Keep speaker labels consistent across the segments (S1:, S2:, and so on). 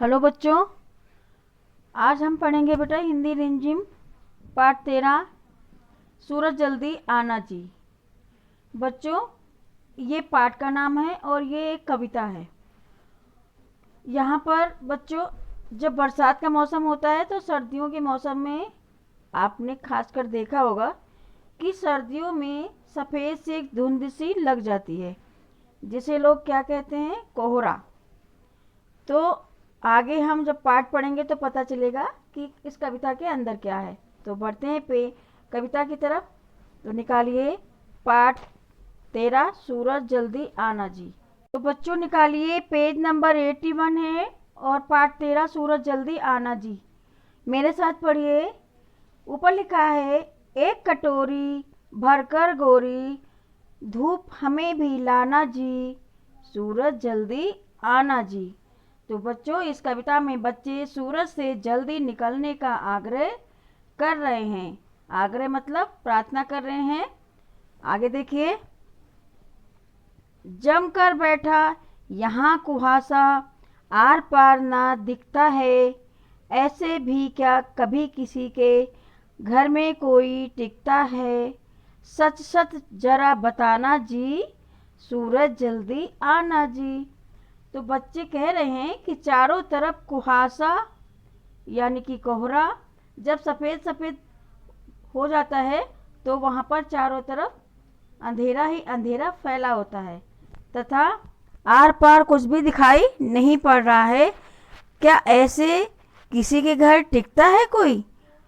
S1: Hello बच्चों, आज हम पढ़ेंगे बेटा हिंदी रिमझिम पाठ 13 सूरज जल्दी आना जी। बच्चों, ये पाठ का नाम है और ये एक कविता है। यहाँ पर बच्चों, जब बरसात का मौसम होता है तो सर्दियों के मौसम में आपने खासकर देखा होगा कि सर्दियों में सफ़ेद से एक धुंध सी लग जाती है, जिसे लोग क्या कहते हैं, कोहरा। तो आगे हम जब पाठ पढ़ेंगे तो पता चलेगा कि इस कविता के अंदर क्या है। तो बढ़ते हैं कविता की तरफ। तो निकालिए पाठ 13 सूरज जल्दी आना जी। तो बच्चों निकालिए, पेज नंबर 81 है और पाठ 13 सूरज जल्दी आना जी। मेरे साथ पढ़िए। ऊपर लिखा है, एक कटोरी भरकर गोरी, धूप हमें भी लाना जी, सूरज जल्दी आना जी। तो बच्चों, इस कविता में बच्चे सूरज से जल्दी निकलने का आग्रह कर रहे हैं। आग्रह मतलब प्रार्थना कर रहे हैं। आगे देखिए, जमकर बैठा यहाँ कुहासा, आर पार ना दिखता है, ऐसे भी क्या कभी किसी के घर में कोई टिकता है, सच सच जरा बताना जी, सूरज जल्दी आना जी। तो बच्चे कह रहे हैं कि चारों तरफ कुहासा यानी कि कोहरा, जब सफ़ेद सफ़ेद हो जाता है तो वहाँ पर चारों तरफ अंधेरा ही अंधेरा फैला होता है तथा आर पार कुछ भी दिखाई नहीं पड़ रहा है। क्या ऐसे किसी के घर टिकता है कोई?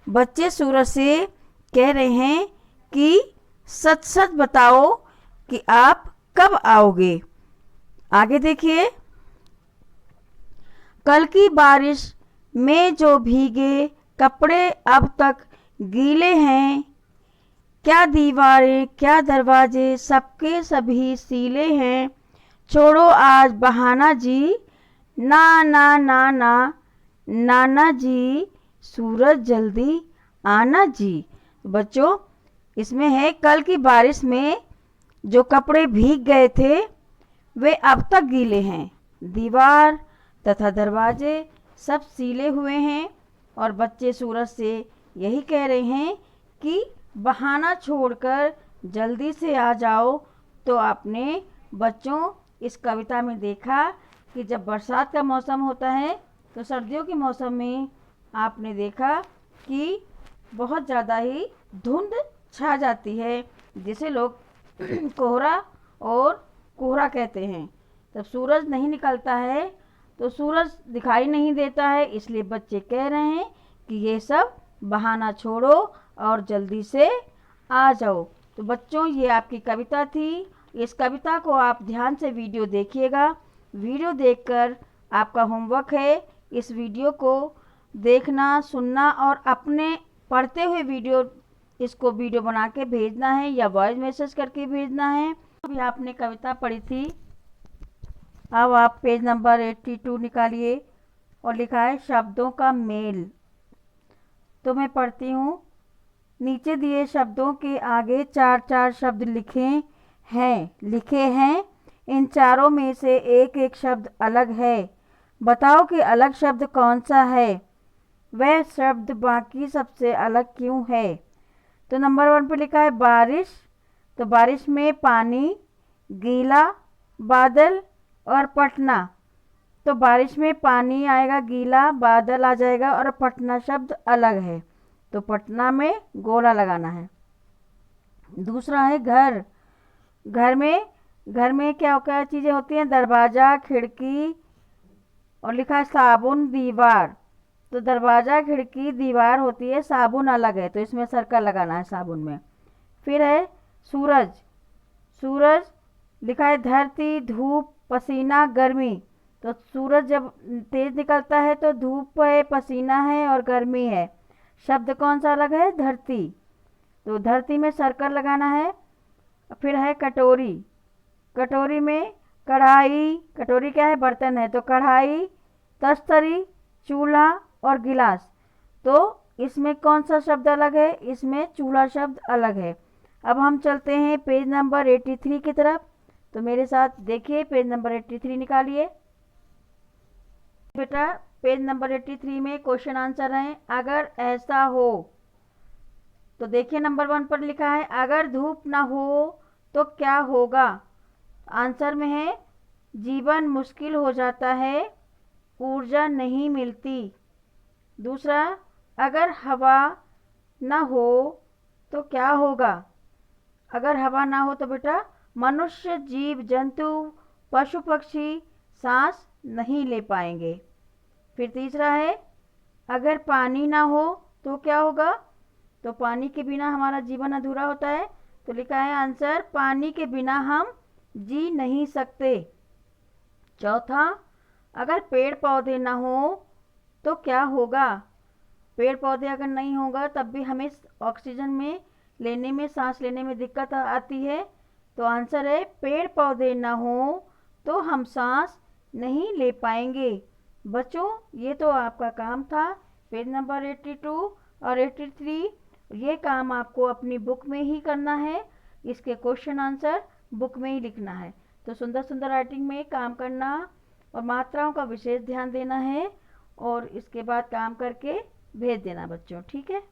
S1: बच्चे सूरज से कह रहे हैं कि सच सच बताओ कि आप कब आओगे। आगे देखिए, कल की बारिश में जो भीगे कपड़े अब तक गीले हैं, क्या दीवारें क्या दरवाजे सबके सभी सीले हैं, छोड़ो आज बहाना जी, ना ना ना ना नाना जी, सूरज जल्दी आना जी। बच्चों, इसमें है कल की बारिश में जो कपड़े भीग गए थे वे अब तक गीले हैं, दीवार तथा दरवाजे सब सीले हुए हैं। और बच्चे सूरज से यही कह रहे हैं कि बहाना छोड़कर जल्दी से आ जाओ। तो आपने बच्चों इस कविता में देखा कि जब बरसात का मौसम होता है तो सर्दियों के मौसम में आपने देखा कि बहुत ज़्यादा ही धुंध छा जाती है, जिसे लोग कोहरा और कोहरा कहते हैं। तब सूरज नहीं निकलता है तो सूरज दिखाई नहीं देता है, इसलिए बच्चे कह रहे हैं कि ये सब बहाना छोड़ो और जल्दी से आ जाओ। तो बच्चों, ये आपकी कविता थी। इस कविता को आप ध्यान से वीडियो देखिएगा। वीडियो देखकर आपका होमवर्क है इस वीडियो को देखना, सुनना और अपने पढ़ते हुए इसको वीडियो बना के भेजना है या वॉइस मैसेज करके भेजना है। अभी आपने कविता पढ़ी थी। अब आप पेज नंबर 82 निकालिए और लिखा है शब्दों का मेल। तो मैं पढ़ती हूँ। नीचे दिए शब्दों के आगे चार चार शब्द लिखे हैं। इन चारों में से एक एक शब्द अलग है। बताओ कि अलग शब्द कौन सा है, वह शब्द बाकी सबसे अलग क्यों है। तो नंबर 1 पे लिखा है बारिश। तो बारिश में पानी, गीला, बादल और पटना। तो बारिश में पानी आएगा, गीला, बादल आ जाएगा और पटना शब्द अलग है, तो पटना में गोला लगाना है। दूसरा है घर। घर में क्या क्या चीज़ें होती हैं, दरवाज़ा, खिड़की और लिखा है साबुन, दीवार। तो दरवाज़ा, खिड़की, दीवार होती है, साबुन अलग है, तो इसमें सर्कल लगाना है साबुन में। फिर है सूरज लिखा है धरती, धूप, पसीना, गर्मी। तो सूरज जब तेज निकलता है तो धूप है, पसीना है और गर्मी है। शब्द कौन सा अलग है, धरती। तो धरती में सर्कल लगाना है। फिर है कटोरी। कटोरी में कढ़ाई, कटोरी क्या है, बर्तन है, तो कढ़ाई, तस्तरी, चूल्हा और गिलास। तो इसमें कौन सा शब्द अलग है, इसमें चूल्हा शब्द अलग है। अब हम चलते हैं पेज नंबर 83 की तरफ। तो मेरे साथ देखिए, पेज नंबर 83 निकालिए। बेटा पेज नंबर 83 में क्वेश्चन आंसर है अगर ऐसा हो। तो देखिए नंबर 1 पर लिखा है अगर धूप ना हो तो क्या होगा। आंसर में है जीवन मुश्किल हो जाता है, ऊर्जा नहीं मिलती। दूसरा, अगर हवा ना हो तो क्या होगा। अगर हवा ना हो तो बेटा मनुष्य, जीव जंतु, पशु पक्षी सांस नहीं ले पाएंगे। फिर तीसरा है अगर पानी ना हो तो क्या होगा। तो पानी के बिना हमारा जीवन अधूरा होता है। तो लिखा है आंसर पानी के बिना हम जी नहीं सकते। चौथा, अगर पेड़ पौधे ना हो तो क्या होगा। पेड़ पौधे अगर नहीं होगा तब भी हमें ऑक्सीजन में लेने में, सांस लेने में दिक्कत आती है। तो आंसर है पेड़ पौधे ना हो तो हम सांस नहीं ले पाएंगे। बच्चों ये तो आपका काम था पेज नंबर 82 और 83। ये काम आपको अपनी बुक में ही करना है। इसके क्वेश्चन आंसर बुक में ही लिखना है। तो सुंदर सुंदर राइटिंग में काम करना और मात्राओं का विशेष ध्यान देना है और इसके बाद काम करके भेज देना बच्चों। ठीक है।